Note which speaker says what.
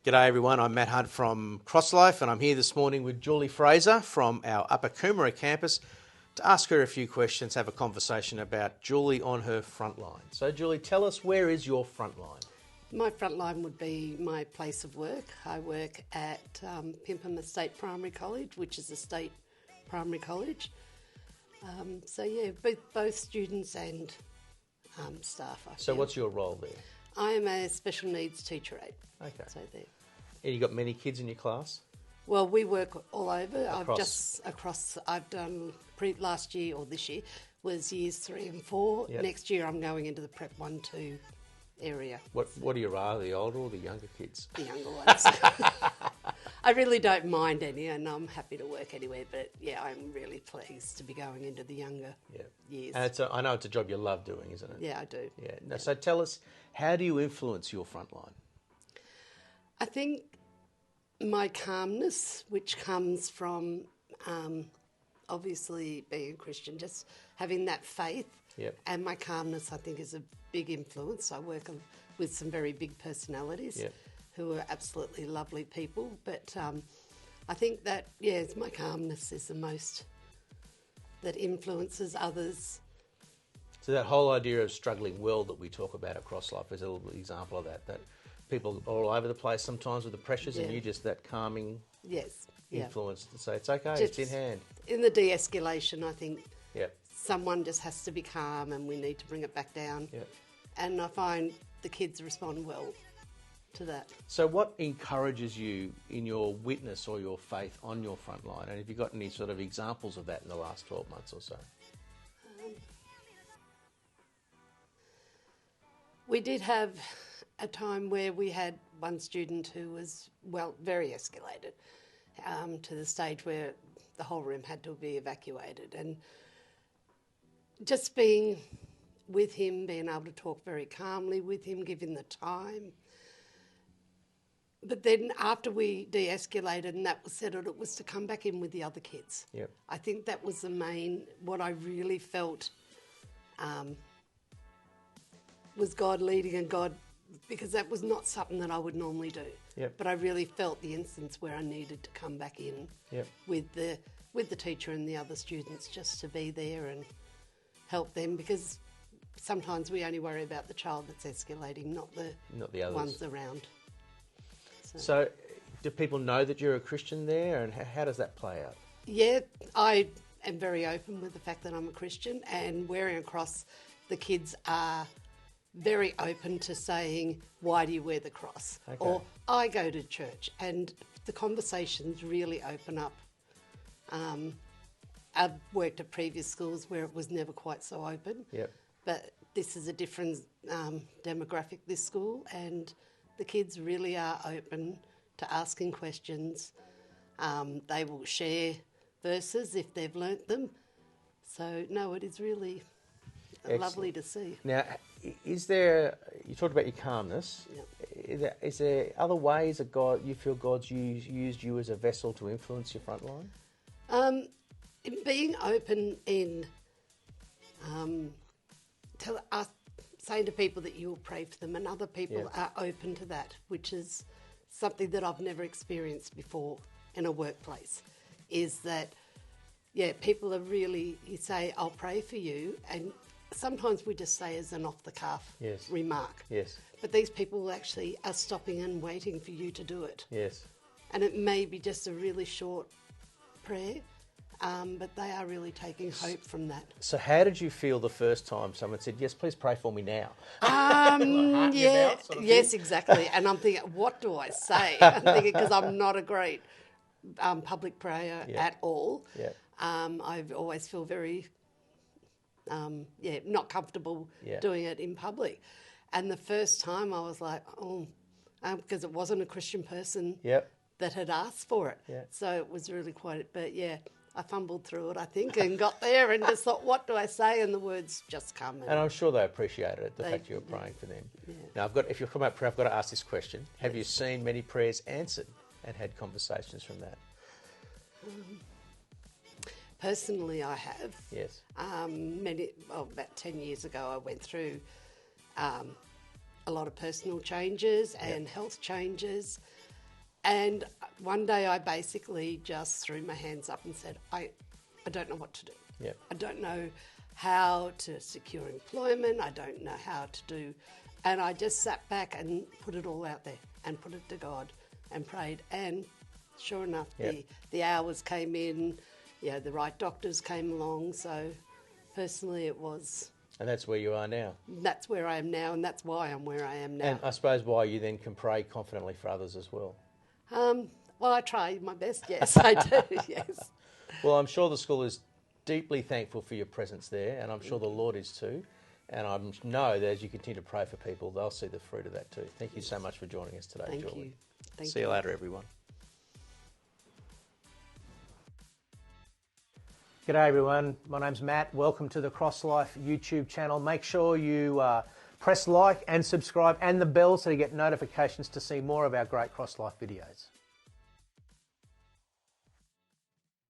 Speaker 1: G'day everyone, I'm Matt Hunt from CrossLife and I'm here this morning with Julie Frazer from our Upper Coomera campus to ask her a few questions, have a conversation about Julie on her frontline. So Julie, tell us, where is your frontline?
Speaker 2: My frontline would be my place of work. I work at Pimpam State Primary College, which is a state primary college. Both students and staff.
Speaker 1: So what's your role there?
Speaker 2: I am a special needs teacher aide.
Speaker 1: Okay.
Speaker 2: So there.
Speaker 1: And you got many kids in your class?
Speaker 2: Well, we work all over.
Speaker 1: Across.
Speaker 2: I've done last year or this year was years 3 and 4.
Speaker 1: Yep.
Speaker 2: Next year I'm going into the prep 1-2 area.
Speaker 1: What do you rather, the older or the younger kids?
Speaker 2: The younger ones. I really don't mind any, and I'm happy to work anywhere. But yeah, I'm really pleased to be going into the younger years.
Speaker 1: And I know it's a job you love doing, isn't it?
Speaker 2: Yeah, I do.
Speaker 1: Yeah. So tell us, how do you influence your frontline?
Speaker 2: I think my calmness, which comes from obviously being a Christian, just having that faith, and my calmness, I think, is a big influence. I work with some very big personalities who are absolutely lovely people, but I think that, it's my calmness is the most that influences others.
Speaker 1: So that whole idea of struggling world that we talk about at CrossLife is a little example of that people are all over the place sometimes with the pressures, and you just that calming influence to say it's okay, it's in hand.
Speaker 2: In the de-escalation, I think someone just has to be calm and we need to bring it back down. And I find the kids respond well to that.
Speaker 1: So what encourages you in your witness or your faith on your front line? And have you got any sort of examples of that in the last 12 months or so?
Speaker 2: We did have a time where we had one student who was, very escalated to the stage where the whole room had to be evacuated. And just being with him, being able to talk very calmly with him, give him the time. But then after we de-escalated and that was settled, it was to come back in with the other kids. I think that was what I really felt was God leading and God, because that was not something that I would normally do. But I really felt the instance where I needed to come back in with the teacher and the other students, just to be there and help them, because sometimes we only worry about the child that's escalating, not the others. Ones around.
Speaker 1: So do people know that you're a Christian there, and how does that play out?
Speaker 2: Yeah, I am very open with the fact that I'm a Christian, and wearing a cross, the kids are very open to saying, why do you wear the cross? Or I go to church, and the conversations really open up. I've worked at previous schools where it was never quite so open, but this is a different demographic, this school, and the kids really are open to asking questions. They will share verses if they've learnt them. So, no, it is really lovely to see.
Speaker 1: Now, you talked about your calmness. Is there other ways that you feel God's used you as a vessel to influence your front line?
Speaker 2: Being open in saying to people that you will pray for them, and other people are open to that, which is something that I've never experienced before in a workplace, is that, people are really, you say, I'll pray for you, and sometimes we just say as an off-the-cuff remark. But these people actually are stopping and waiting for you to do it. And it may be just a really short prayer, but they are really taking hope from that.
Speaker 1: So how did you feel the first time someone said, yes, please pray for me now?
Speaker 2: Yes, exactly. And I'm thinking, what do I say? I'm thinking, because I'm not a great public prayer at all. I always feel very, not comfortable doing it in public. And the first time I was like, because it wasn't a Christian person that had asked for it. So it was really quite, but I fumbled through it, I think, and got there and just thought, what do I say? And the words just come. And
Speaker 1: I'm sure they appreciated it, the fact you were praying for them. Now, if you're talking about prayer, I've got to ask this question. Have you seen many prayers answered and had conversations from that?
Speaker 2: Personally, I have.
Speaker 1: Yes.
Speaker 2: About 10 years ago, I went through a lot of personal changes and health changes. And one day I basically just threw my hands up and said, I don't know what to do.
Speaker 1: Yep.
Speaker 2: I don't know how to secure employment. I don't know how to do. And I just sat back and put it all out there and put it to God and prayed. And sure enough, the hours came in, the right doctors came along. So personally it was...
Speaker 1: And that's where you are now.
Speaker 2: That's where I am now, and that's why I'm where I am now.
Speaker 1: And I suppose why you then can pray confidently for others as well.
Speaker 2: Well, I try my best, yes, I do, yes.
Speaker 1: Well, I'm sure the school is deeply thankful for your presence there, and I'm sure the Lord is too. And I know that as you continue to pray for people, they'll see the fruit of that too. Thank you so much for joining us today, Julie.
Speaker 2: Thank you.
Speaker 1: See you later, everyone. G'day everyone, my name's Matt. Welcome to the Cross Life YouTube channel. Make sure you press like and subscribe and the bell so you get notifications to see more of our great Cross Life videos.